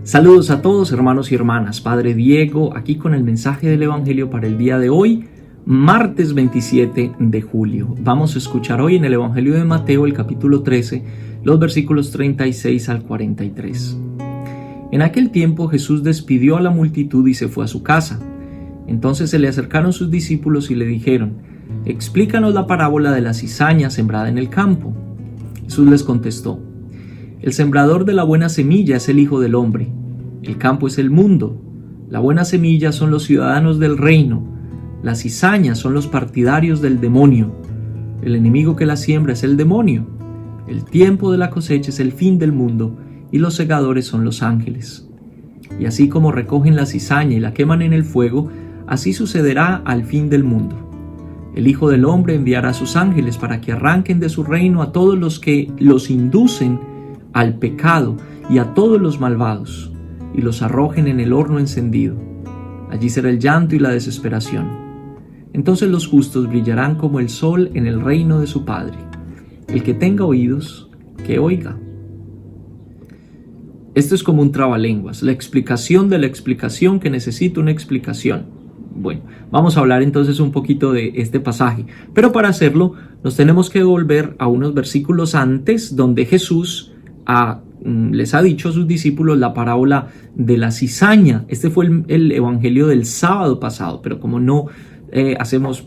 Saludos a todos, hermanos y hermanas. Padre Diego aquí con el mensaje del Evangelio para el día de hoy, martes 27 de julio. Vamos a escuchar hoy en el Evangelio de Mateo, el capítulo 13, los versículos 36 al 43. En aquel tiempo Jesús despidió a la multitud y se fue a su casa. Entonces se le acercaron sus discípulos y le dijeron: «Explícanos la parábola de la cizaña sembrada en el campo». Jesús les contestó: «El sembrador de la buena semilla es el Hijo del Hombre. El campo es el mundo. La buena semilla son los ciudadanos del reino. Las cizañas son los partidarios del demonio. El enemigo que la siembra es el demonio. El tiempo de la cosecha es el fin del mundo y los segadores son los ángeles. Y así como recogen la cizaña y la queman en el fuego, así sucederá al fin del mundo. El Hijo del Hombre enviará a sus ángeles para que arranquen de su reino a todos los que los inducen al pecado y a todos los malvados, y los arrojen en el horno encendido. Allí será el llanto y la desesperación. Entonces los justos brillarán como el sol en el reino de su Padre. El que tenga oídos, que oiga». Esto es como un trabalenguas, la explicación de la explicación que necesita una explicación. Bueno, vamos a hablar entonces un poquito de este pasaje, pero para hacerlo nos tenemos que volver a unos versículos antes donde Jesús les ha dicho a sus discípulos la parábola de la cizaña. Este fue el evangelio del sábado pasado, pero como no hacemos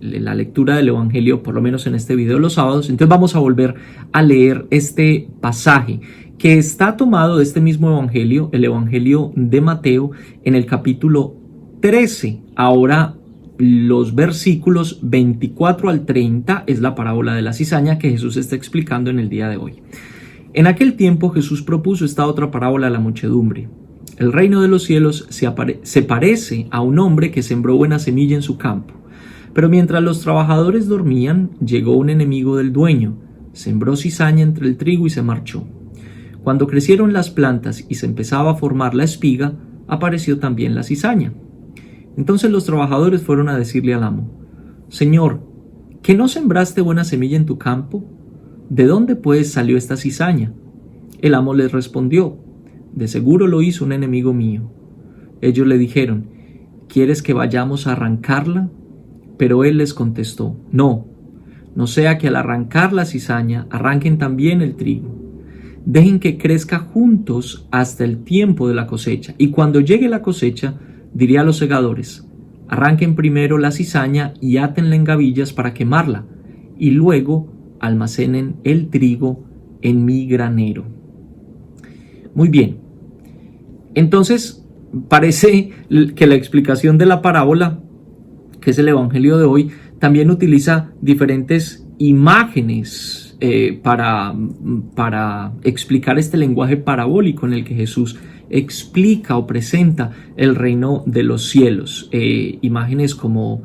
la lectura del evangelio, por lo menos en este video, los sábados, entonces vamos a volver a leer este pasaje que está tomado de este mismo evangelio, el evangelio de Mateo, en el capítulo 13. Ahora los versículos 24 al 30 es la parábola de la cizaña que Jesús está explicando en el día de hoy. En aquel tiempo Jesús propuso esta otra parábola a la muchedumbre. El reino de los cielos se parece a un hombre que sembró buena semilla en su campo. Pero mientras los trabajadores dormían, llegó un enemigo del dueño, sembró cizaña entre el trigo y se marchó. Cuando crecieron las plantas y se empezaba a formar la espiga, apareció también la cizaña. Entonces los trabajadores fueron a decirle al amo: «Señor, ¿que no sembraste buena semilla en tu campo? ¿De dónde pues salió esta cizaña?». El amo les respondió: «De seguro lo hizo un enemigo mío». Ellos le dijeron: «¿Quieres que vayamos a arrancarla?». Pero él les contestó: «No sea que al arrancar la cizaña arranquen también el trigo. Dejen que crezca juntos hasta el tiempo de la cosecha, y cuando llegue la cosecha, diré a los segadores: arranquen primero la cizaña y átenla en gavillas para quemarla, y luego almacenen el trigo en mi granero». Muy bien, entonces parece que la explicación de la parábola, que es el evangelio de hoy, también utiliza diferentes imágenes para explicar este lenguaje parabólico en el que Jesús explica o presenta el reino de los cielos. Imágenes como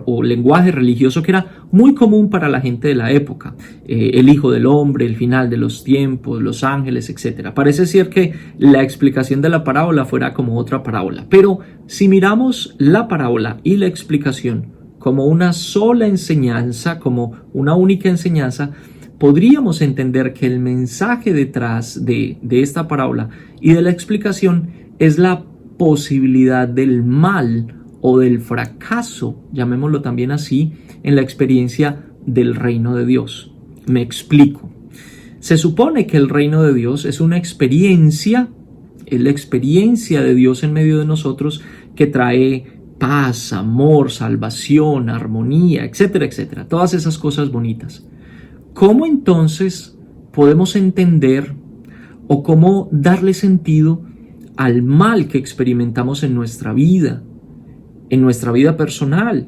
o lenguaje religioso que era muy común para la gente de la época. El Hijo del Hombre, el final de los tiempos, los ángeles, etc. Parece ser que la explicación de la parábola fuera como otra parábola. Pero si miramos la parábola y la explicación como una sola enseñanza, como una única enseñanza, podríamos entender que el mensaje detrás de esta parábola y de la explicación es la posibilidad del mal o del fracaso, llamémoslo también así, en la experiencia del reino de Dios. Me explico. Se supone que el reino de Dios es una experiencia, es la experiencia de Dios en medio de nosotros que trae paz, amor, salvación, armonía, etcétera, etcétera. Todas esas cosas bonitas. ¿Cómo entonces podemos entender o cómo darle sentido al mal que experimentamos en nuestra vida personal,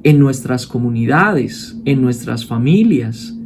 en nuestras comunidades, en nuestras familias?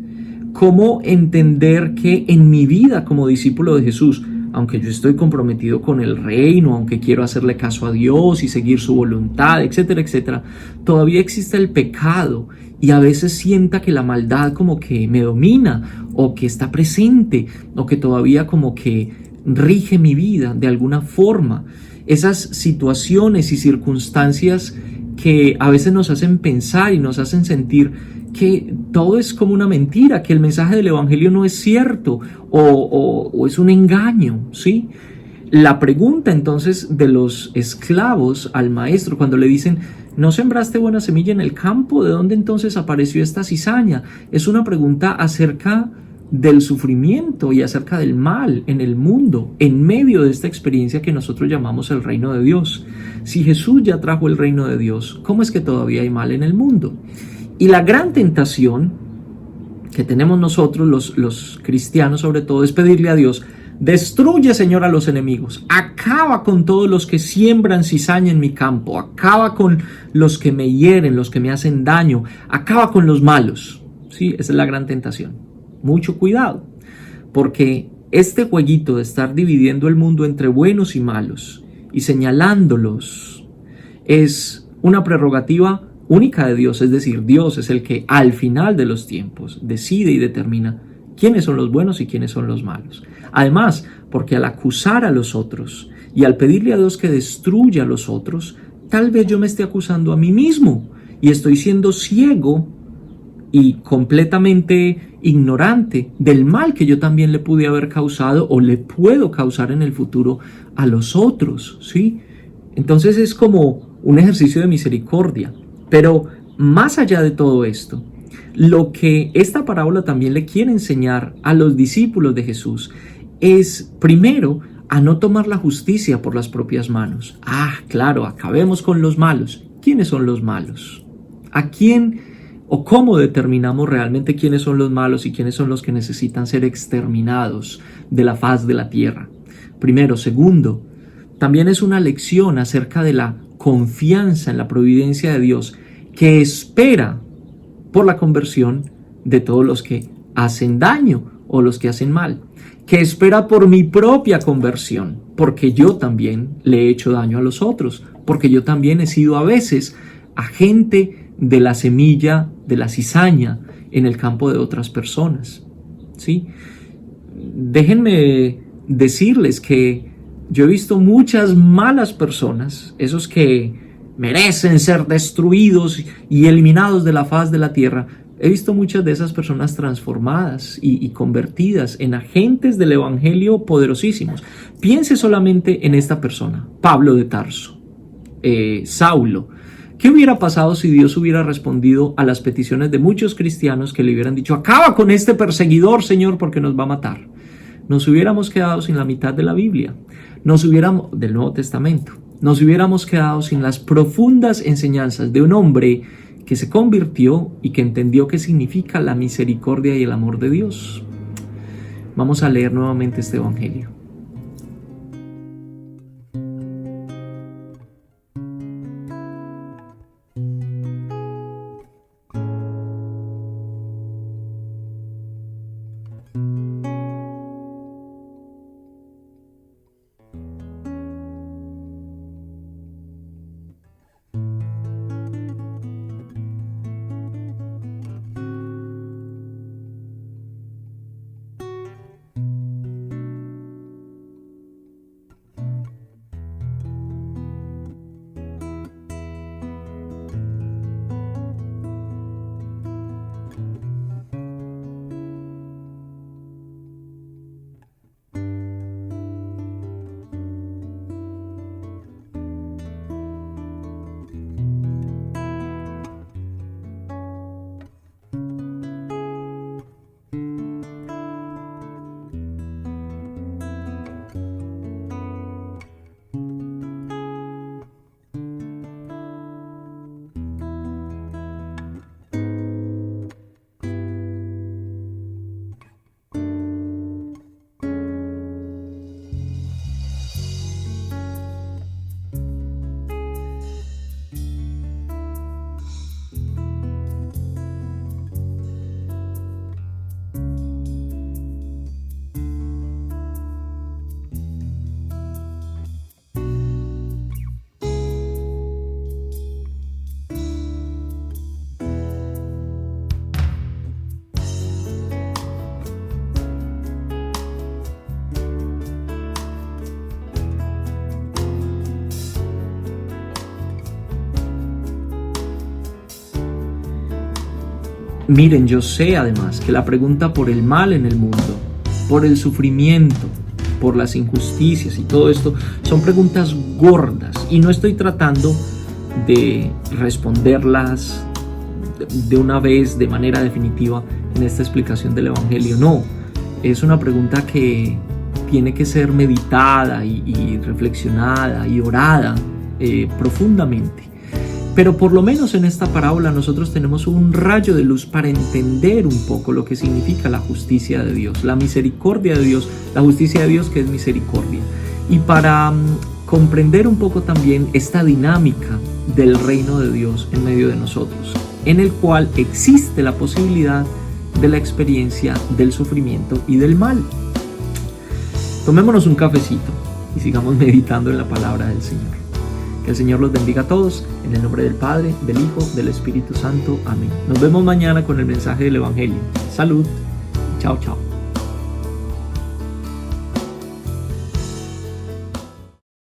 ¿Cómo entender que en mi vida como discípulo de Jesús, aunque yo estoy comprometido con el reino, aunque quiero hacerle caso a Dios y seguir su voluntad, etcétera, etcétera, todavía existe el pecado y a veces sienta que la maldad como que me domina o que está presente o que todavía como que rige mi vida de alguna forma? Esas situaciones y circunstancias que a veces nos hacen pensar y nos hacen sentir que todo es como una mentira, que el mensaje del evangelio no es cierto o es un engaño, ¿sí? La pregunta entonces de los esclavos al maestro cuando le dicen, ¿no sembraste buena semilla en el campo? ¿De dónde entonces apareció esta cizaña? Es una pregunta acerca del sufrimiento y acerca del mal en el mundo, en medio de esta experiencia que nosotros llamamos el reino de Dios. Si Jesús ya trajo el reino de Dios, ¿cómo es que todavía hay mal en el mundo? Y la gran tentación que tenemos nosotros, los cristianos sobre todo, es pedirle a Dios, destruye, Señor, a los enemigos, acaba con todos los que siembran cizaña en mi campo, acaba con los que me hieren, los que me hacen daño, acaba con los malos. Sí, esa es la gran tentación. Mucho cuidado, porque este jueguito de estar dividiendo el mundo entre buenos y malos y señalándolos es una prerrogativa única de Dios, es decir, Dios es el que al final de los tiempos decide y determina quiénes son los buenos y quiénes son los malos. Además, porque al acusar a los otros y al pedirle a Dios que destruya a los otros, tal vez yo me esté acusando a mí mismo y estoy siendo ciego y completamente ignorante del mal que yo también le pude haber causado o le puedo causar en el futuro a los otros, ¿sí? Entonces es como un ejercicio de misericordia. Pero más allá de todo esto, lo que esta parábola también le quiere enseñar a los discípulos de Jesús es, primero, a no tomar la justicia por las propias manos. Claro, acabemos con los malos. ¿Quiénes son los malos? ¿A quién o cómo determinamos realmente quiénes son los malos y quiénes son los que necesitan ser exterminados de la faz de la tierra? Primero. Segundo, también es una lección acerca de la confianza en la providencia de Dios que espera por la conversión de todos los que hacen daño o los que hacen mal, que espera por mi propia conversión, porque yo también le he hecho daño a los otros, porque yo también he sido a veces agente de la semilla, de la cizaña en el campo de otras personas, ¿sí? Déjenme decirles que yo he visto muchas malas personas, esos que merecen ser destruidos y eliminados de la faz de la tierra. He visto muchas de esas personas transformadas y convertidas en agentes del evangelio poderosísimos. Piense solamente en esta persona, Pablo de Tarso, Saulo. ¿Qué hubiera pasado si Dios hubiera respondido a las peticiones de muchos cristianos que le hubieran dicho, acaba con este perseguidor, Señor, porque nos va a matar? Nos hubiéramos quedado sin la mitad de la Biblia, del Nuevo Testamento, nos hubiéramos quedado sin las profundas enseñanzas de un hombre que se convirtió y que entendió qué significa la misericordia y el amor de Dios. Vamos a leer nuevamente este evangelio. Miren, yo sé además que la pregunta por el mal en el mundo, por el sufrimiento, por las injusticias y todo esto son preguntas gordas, y no estoy tratando de responderlas de una vez de manera definitiva en esta explicación del Evangelio. No, es una pregunta que tiene que ser meditada y reflexionada y orada profundamente. Pero por lo menos en esta parábola nosotros tenemos un rayo de luz para entender un poco lo que significa la justicia de Dios, la misericordia de Dios, la justicia de Dios que es misericordia. Y para comprender un poco también esta dinámica del reino de Dios en medio de nosotros, en el cual existe la posibilidad de la experiencia del sufrimiento y del mal. Tomémonos un cafecito y sigamos meditando en la palabra del Señor. Que el Señor los bendiga a todos, en el nombre del Padre, del Hijo, del Espíritu Santo. Amén. Nos vemos mañana con el mensaje del Evangelio. Salud. Chao, chao.